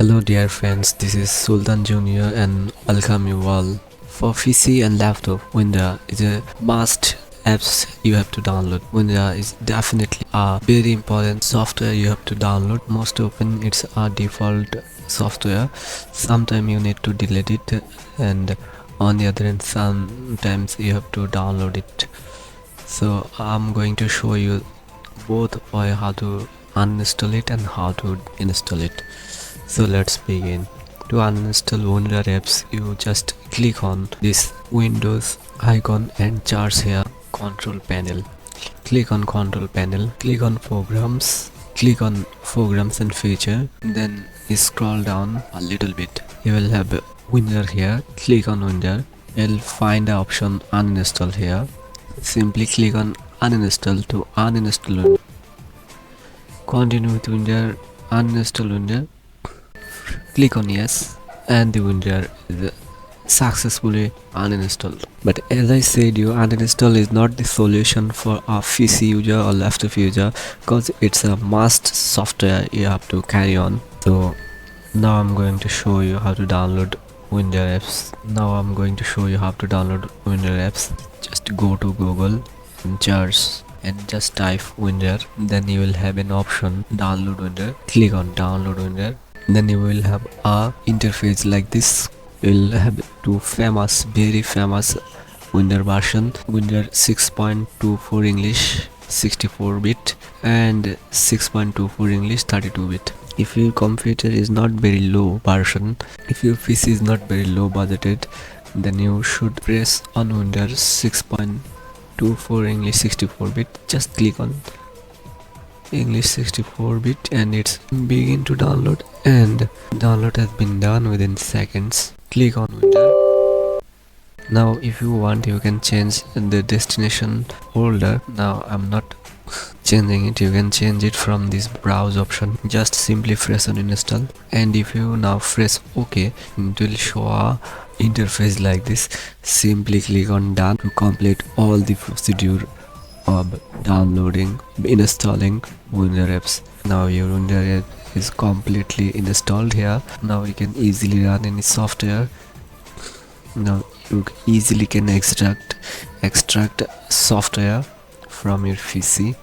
Hello dear friends, this is Sultan Junior and welcome you all. For PC and laptop, WinRAR is a must apps you have to download. WinRAR is definitely a very important software you have to download. Most often it's a default software. Sometimes you need to delete it, and on the other hand sometimes you have to download it. So I'm going to show you both way how to uninstall it and how to install it. So let's begin. To uninstall WinRAR apps, you just click on this Windows icon and charts here control panel. Click on control panel, click on programs, click on programs and feature, then scroll down a little bit. You will have WinRAR here. Click on WinRAR. You'll find the option uninstall here. Simply click on uninstall to uninstall WinRAR. Continue with WinRAR, uninstall WinRAR. Click on yes, and the WinRAR is successfully uninstalled. But as I said, you uninstall is not the solution for a PC user or laptop user, because it's a must software you have to carry on. So now I'm going to show you how to download WinRAR apps. Just go to Google and search and just type WinRAR. Then you will have an option download WinRAR. Click on download WinRAR. Then you will have a interface like this. You will have two very famous WinRAR version, WinRAR 6.24 English 64-bit and 6.24 English 32-bit. If your computer is not very low version, if your PC is not very low budgeted, then you should press on WinRAR 6.24 English 64-bit. Just click on English 64-bit and it's begin to download, and download has been done within seconds. Click on WinRAR. Now if you want, you can change the destination folder. Now I'm not changing it. You can change it from this browse option. Just simply press on install, and if you now press OK, it will show a interface like this. Simply click on done to complete all the procedure of installing WinRAR apps. Now your WinRAR app is completely installed here. Now you can easily run any software. Now you easily can extract software from your PC.